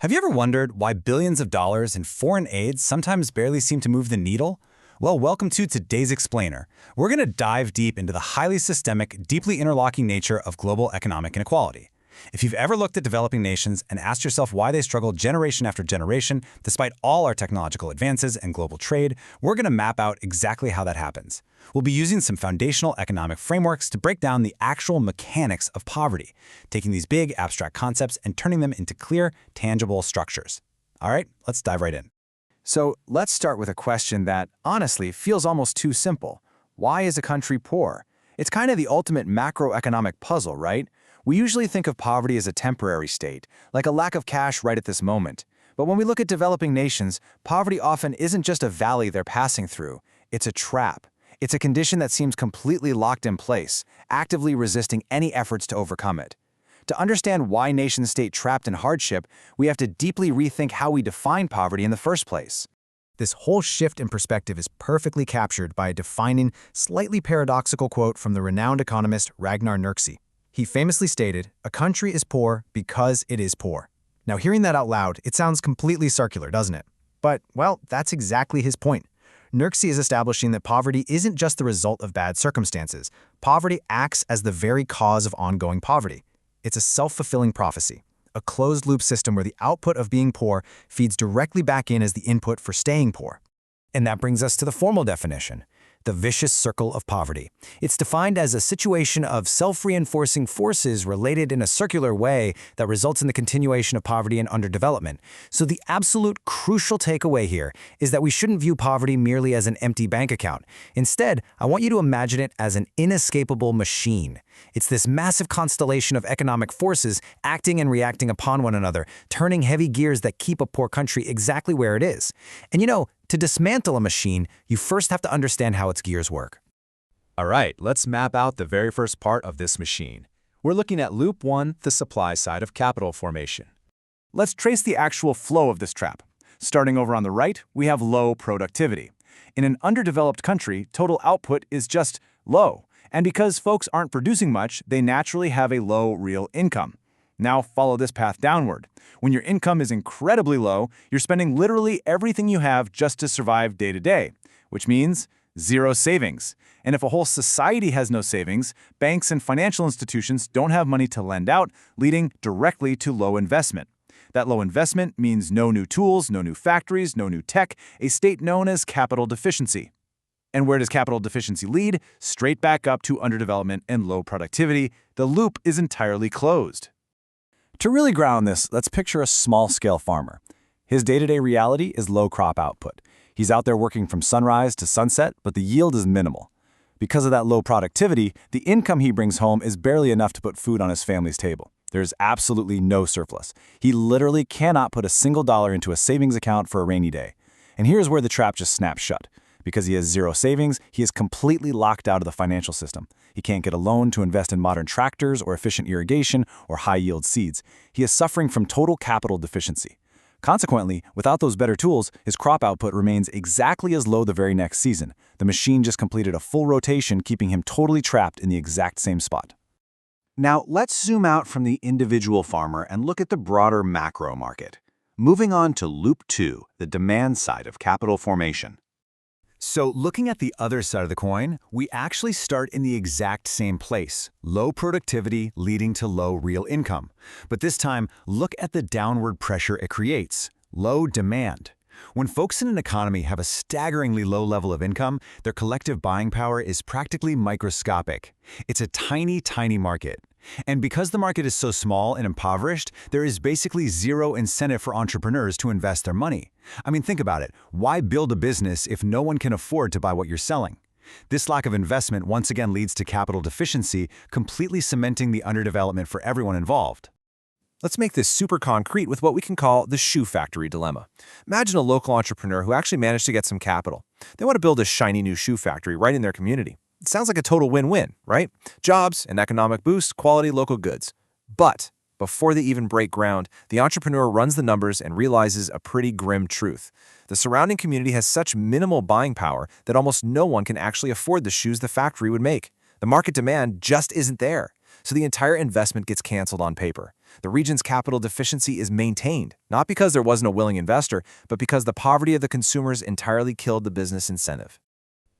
Have you ever wondered why billions of dollars in foreign aid sometimes barely seem to move the needle? Well, welcome to today's Explainer. We're going to dive deep into the highly systemic, deeply interlocking nature of global economic inequality. If you've ever looked at developing nations and asked yourself why they struggle generation after generation, despite all our technological advances and global trade, we're going to map out exactly how that happens. We'll be using some foundational economic frameworks to break down the actual mechanics of poverty, taking these big, abstract concepts and turning them into clear, tangible structures. All right, let's dive right in. So let's start with a question that, honestly, feels almost too simple. Why is a country poor? It's kind of the ultimate macroeconomic puzzle, right? We usually think of poverty as a temporary state, like a lack of cash right at this moment. But when we look at developing nations, poverty often isn't just a valley they're passing through. It's a trap. It's a condition that seems completely locked in place, actively resisting any efforts to overcome it. To understand why nations stay trapped in hardship, we have to deeply rethink how we define poverty in the first place. This whole shift in perspective is perfectly captured by a defining, slightly paradoxical quote from the renowned economist Ragnar Nurkse. He famously stated, "A country is poor because it is poor." Now, hearing that out loud, it sounds completely circular, doesn't it? But, well, that's exactly his point. Nurkse is establishing that poverty isn't just the result of bad circumstances. Poverty acts as the very cause of ongoing poverty. It's a self-fulfilling prophecy, a closed-loop system where the output of being poor feeds directly back in as the input for staying poor. And that brings us to the formal definition, the vicious circle of poverty. It's defined as a situation of self-reinforcing forces related in a circular way that results in the continuation of poverty and underdevelopment. So the absolute crucial takeaway here is that we shouldn't view poverty merely as an empty bank account. Instead, I want you to imagine it as an inescapable machine. It's this massive constellation of economic forces acting and reacting upon one another, turning heavy gears that keep a poor country exactly where it is. And to dismantle a machine, you first have to understand how its gears work. All right, let's map out the very first part of this machine. We're looking at Loop 1, the supply side of capital formation. Let's trace the actual flow of this trap. Starting over on the right, we have low productivity. In an underdeveloped country, total output is just low. And because folks aren't producing much, they naturally have a low real income. Now follow this path downward. When your income is incredibly low, you're spending literally everything you have just to survive day to day, which means zero savings. And if a whole society has no savings, banks and financial institutions don't have money to lend out, leading directly to low investment. That low investment means no new tools, no new factories, no new tech, a state known as capital deficiency. And where does capital deficiency lead? Straight back up to underdevelopment and low productivity. The loop is entirely closed. To really ground this, let's picture a small-scale farmer. His day-to-day reality is low crop output. He's out there working from sunrise to sunset, but the yield is minimal. Because of that low productivity, the income he brings home is barely enough to put food on his family's table. There's absolutely no surplus. He literally cannot put a single dollar into a savings account for a rainy day. And here's where the trap just snaps shut. Because he has zero savings, he is completely locked out of the financial system. He can't get a loan to invest in modern tractors or efficient irrigation or high-yield seeds. He is suffering from total capital deficiency. Consequently, without those better tools, his crop output remains exactly as low the very next season. The machine just completed a full rotation, keeping him totally trapped in the exact same spot. Now, let's zoom out from the individual farmer and look at the broader macro market. Moving on to Loop 2, the demand side of capital formation. So looking at the other side of the coin, we actually start in the exact same place, low productivity leading to low real income. But this time, look at the downward pressure it creates, low demand. When folks in an economy have a staggeringly low level of income, their collective buying power is practically microscopic. It's a tiny, tiny market. And because the market is so small and impoverished, there is basically zero incentive for entrepreneurs to invest their money. I mean, think about it. Why build a business if no one can afford to buy what you're selling? This lack of investment once again leads to capital deficiency, completely cementing the underdevelopment for everyone involved. Let's make this super concrete with what we can call the shoe factory dilemma. Imagine a local entrepreneur who actually managed to get some capital. They want to build a shiny new shoe factory right in their community. It sounds like a total win-win, right? Jobs, an economic boost, quality local goods. But before they even break ground, the entrepreneur runs the numbers and realizes a pretty grim truth. The surrounding community has such minimal buying power that almost no one can actually afford the shoes the factory would make. The market demand just isn't there. so the entire investment gets canceled on paper. The region's capital deficiency is maintained, not because there wasn't a willing investor, but because the poverty of the consumers entirely killed the business incentive.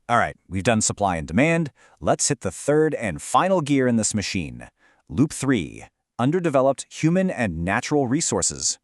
All right, we've done supply and demand. Let's hit the third and final gear in this machine. Loop 3, underdeveloped human and natural resources.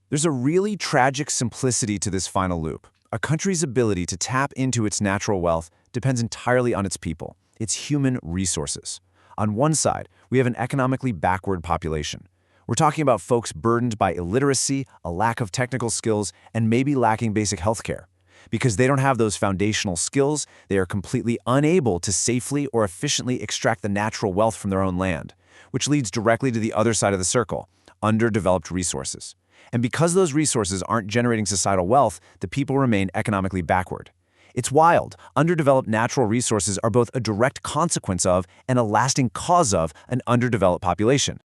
There's a really tragic simplicity to this final loop. A country's ability to tap into its natural wealth depends entirely on its people, its human resources. On one side, we have an economically backward population. We're talking about folks burdened by illiteracy, a lack of technical skills, and maybe lacking basic healthcare. Because they don't have those foundational skills, they are completely unable to safely or efficiently extract the natural wealth from their own land, which leads directly to the other side of the circle, underdeveloped resources. And because those resources aren't generating societal wealth, the people remain economically backward. It's wild. Underdeveloped natural resources are both a direct consequence of and a lasting cause of an underdeveloped population.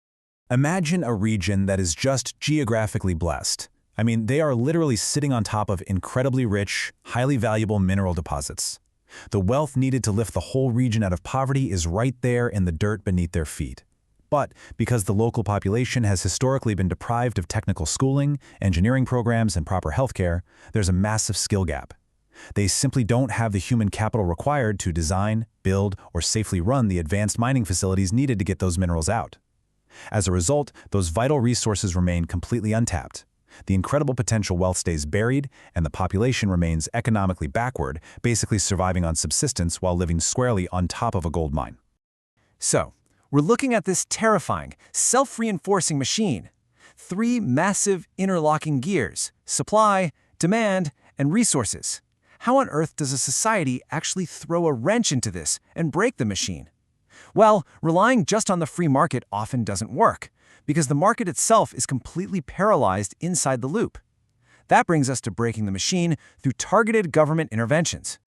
Imagine a region that is just geographically blessed. I mean, they are literally sitting on top of incredibly rich, highly valuable mineral deposits. The wealth needed to lift the whole region out of poverty is right there in the dirt beneath their feet. But because the local population has historically been deprived of technical schooling, engineering programs, and proper healthcare, there's a massive skill gap. They simply don't have the human capital required to design, build, or safely run the advanced mining facilities needed to get those minerals out. As a result, those vital resources remain completely untapped. The incredible potential wealth stays buried, and the population remains economically backward, basically surviving on subsistence while living squarely on top of a gold mine. So, we're looking at this terrifying, self-reinforcing machine. 3 massive interlocking gears: supply, demand, and resources. How on earth does a society actually throw a wrench into this and break the machine? Well, relying just on the free market often doesn't work, because the market itself is completely paralyzed inside the loop. That brings us to breaking the machine through targeted government interventions.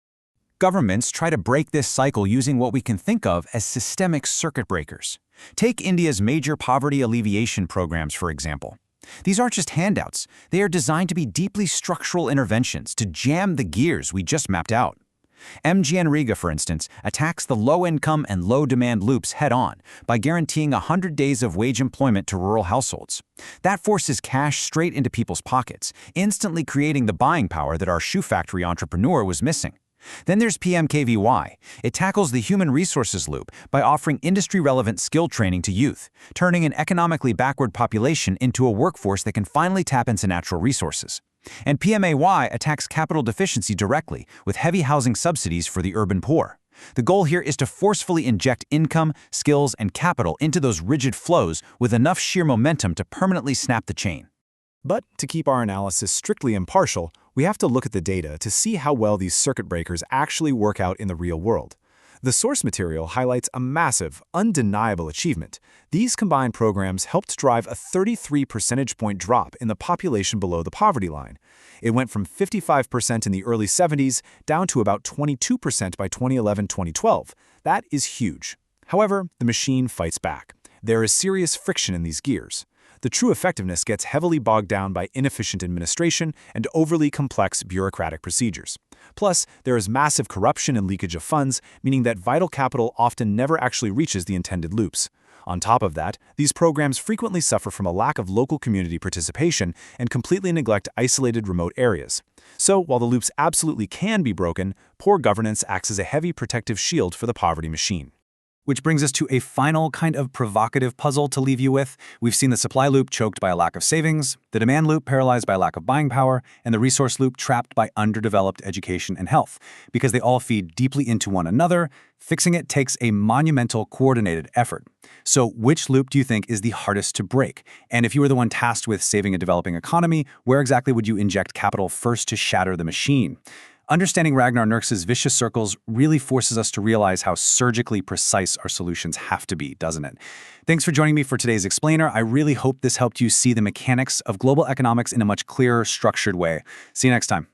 Governments try to break this cycle using what we can think of as systemic circuit breakers. Take India's major poverty alleviation programs, for example. These aren't just handouts. They are designed to be deeply structural interventions to jam the gears we just mapped out. MGNREGA, for instance, attacks the low-income and low-demand loops head-on by guaranteeing 100 days of wage employment to rural households. That forces cash straight into people's pockets, instantly creating the buying power that our shoe factory entrepreneur was missing. Then there's PMKVY. It tackles the human resources loop by offering industry-relevant skill training to youth, turning an economically backward population into a workforce that can finally tap into natural resources. And PMAY attacks capital deficiency directly with heavy housing subsidies for the urban poor. The goal here is to forcefully inject income, skills, and capital into those rigid flows with enough sheer momentum to permanently snap the chain. But to keep our analysis strictly impartial, we have to look at the data to see how well these circuit breakers actually work out in the real world. The source material highlights a massive, undeniable achievement. These combined programs helped drive a 33 percentage point drop in the population below the poverty line. It went from 55% in the early 70s down to about 22% by 2011-2012. That is huge. However, the machine fights back. There is serious friction in these gears. The true effectiveness gets heavily bogged down by inefficient administration and overly complex bureaucratic procedures. Plus, there is massive corruption and leakage of funds, meaning that vital capital often never actually reaches the intended loops. On top of that, these programs frequently suffer from a lack of local community participation and completely neglect isolated remote areas. So, while the loops absolutely can be broken, poor governance acts as a heavy protective shield for the poverty machine. Which brings us to a final kind of provocative puzzle to leave you with. We've seen the supply loop choked by a lack of savings, the demand loop paralyzed by a lack of buying power, and the resource loop trapped by underdeveloped education and health. Because they all feed deeply into one another, fixing it takes a monumental coordinated effort. So which loop do you think is the hardest to break? And if you were the one tasked with saving a developing economy, where exactly would you inject capital first to shatter the machine? Understanding Ragnar Nurks's vicious circles really forces us to realize how surgically precise our solutions have to be, doesn't it? Thanks for joining me for today's Explainer. I really hope this helped you see the mechanics of global economics in a much clearer, structured way. See you next time.